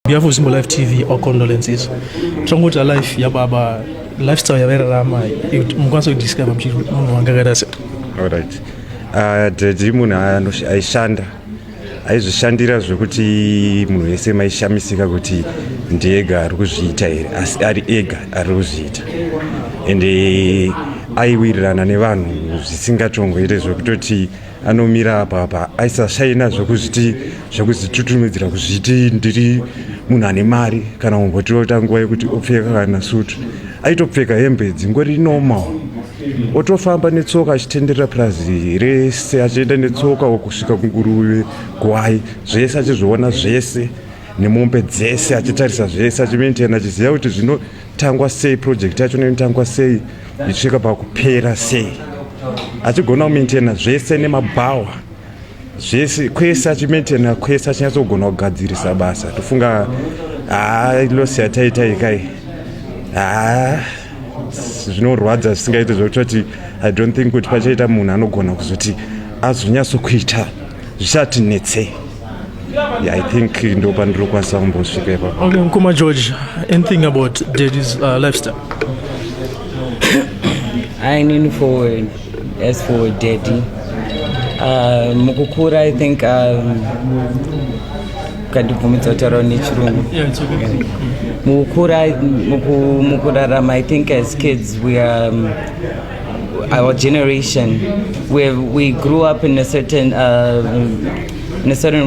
behalf of Simple Life TV, our condolences. Tranguta life yababa lifestyle yaverarama mukwanisa kudiscover mchiri munhu wangakarasa. Alright. Daddy munhu aishanda aizvishandira zvekuti munhu wese maishamisika kuti ndiega ari kuzviita here asi ari ega ari kuzviita ende aiwirirana nevanhu zvisingatongoite zvekutoti anomira apa aisashaina zvekuzvitutumidzira kuzviti ndiri munhu ane mari kana kumbotiota nguva yekuti opfeka kana sutu aitopfeka hembe dzingori normal otofamba netsoka achitenderera purazi rese achienda netsoka kusvika kunguruve gwai zvese achizviona zvese nemombe dzese achitarisa zvese achimaintaina achiziva kuti zvinotangwa sei project yacho inotangwa sei ichisvika pakupera sei achigona kumaintaina zvese nemabhawa zvese kwese achimaintaina kwese achinyatsogona kugadzirisa basa tofunga losi yataitaikai zvinorwadza zvisingaite zvekutoti I don't think kuti pachaita munhu anogona kuzoti azonyatsokuita zvisati netsei. I think ndo pandiri kwanisa kumbosvika ipapo. Okay, Mkuma George, anything about Daddy's lifestyle? I lean forward as for Daddy. Mukukura, I think Mukurarama, I think as kids we are our generation we grew up in a certain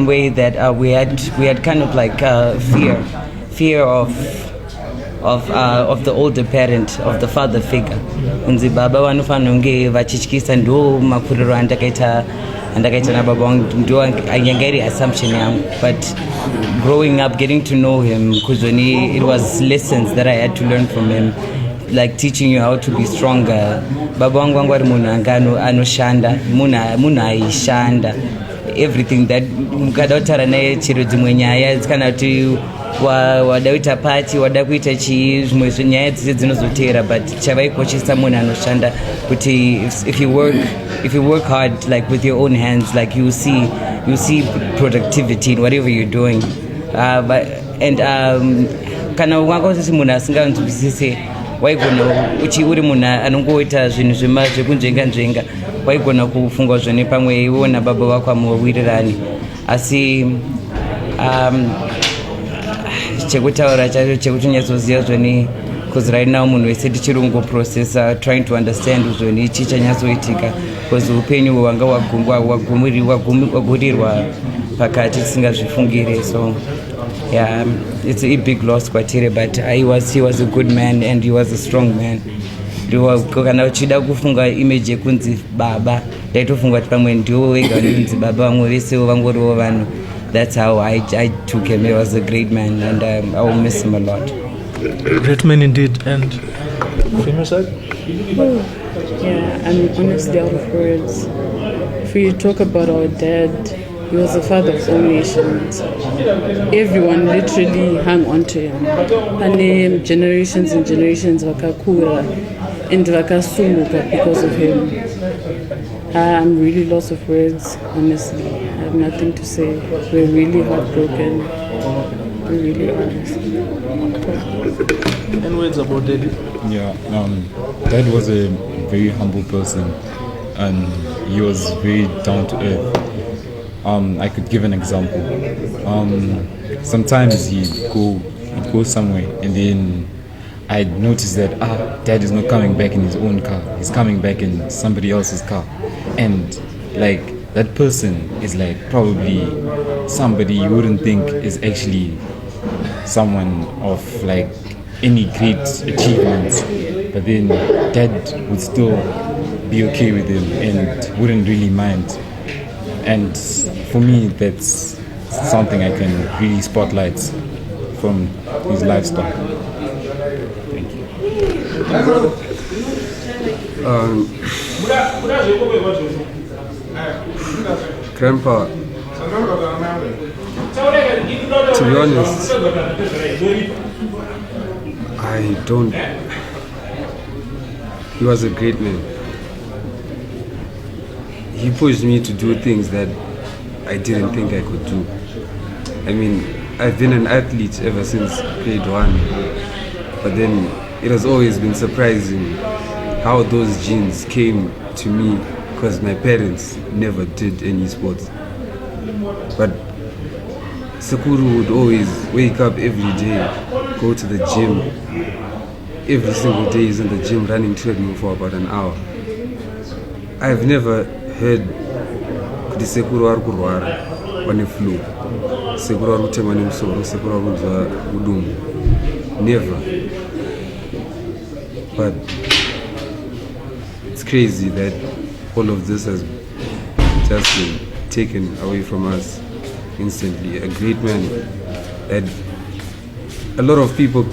way that we had kind of like fear of the older parent, of the father figure. Unzi baba vanofana kunge vachityisa ndo makuriro andakaita nababa wangu ndo anyangari assumption yangu, but growing up, getting to know him, kuzoni, it was lessons that I had to learn from him, like teaching you how to be stronger. Baba wangu ari munhu anga anoshanda, munhu aishanda everything that mukadautara naye chiro dzimwe nyaya kana kuti wada kuita pati wada kuita chii zvimwe nyaya dzese dzinozotera, but chavaikoshesa munhu anoshanda kuti if you work hard like with your own hands, like you see productivity in whatever you're doing. Kana wakosisi munhu asinganzwisise waigona uri munhu anongoita zvinhu zvekunzvenga waigona kufunga zvone pamwe iwo nababa vako amuwirirani, asi chekutaura chacho chekuti nyatsoziva zvone, because right now munhu wese tichiri kungoprocessa trying to understand zvone ichi chanyatsoitika, because upenyu hwanga wagurirwa pakati tisingazvifungire. So yeah, it's a big loss kwatiri, but he was a good man and he was a strong man. Kana uchida kufunga image yekunzi baba ndaitofunga kuti pamwe ndiwo wega unonzi baba, vamwe vesewo vangoriwo vanhu. That's how I took him. He was a great man, and I will miss him a lot. Great man indeed. And from your side? Yeah, I'm honestly out of words. If we talk about our dad, he was the father of all nations. Everyone literally hung on to him. And generations and generations vakakura and vakasumuka because of him. I'm really lost of words, honestly. I have nothing to say. We're really heartbroken. We really are. And words about Daddy? Yeah, Dad was a very humble person, and he was very down to earth. I could give an example. Sometimes he'd go somewhere, and then I'd notice that Dad is not coming back in his own car. He's coming back in somebody else's car, and like that person is like probably somebody you wouldn't think is actually someone of like any great achievements, but then Dad would still be okay with him and wouldn't really mind. And for me, that's something I can really spotlight from his lifestyle. Thank you. Grandpa, to be honest, he was a great man. He pushed me to do things that I didn't think I could do. I mean, I've been an athlete ever since grade 1, but then it has always been surprising how those genes came to me, because my parents never did any sports. But Sekuru would always wake up every day, go to the gym. Every single day he's in the gym running treadmill for about an hour. I've never heard kuti Sekuru ari kurwara pane flu, Sekuru ari kutemwa nemusoro, Sekuru ari kunzwa mudumbu. Never. But it's crazy that all of this has just been taken away from us instantly. A great man that a lot of people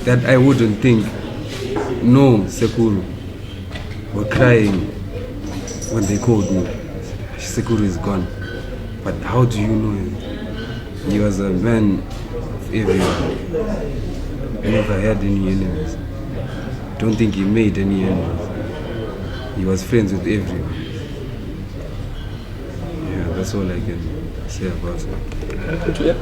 that I wouldn't think know Sekuru were crying when they called me. Sekuru is gone. But how do you know him? He was a man of everyone. He never had any enemies. Don't think he made any enemies. He was friends with everyone. Yeah, that's all I can say about him.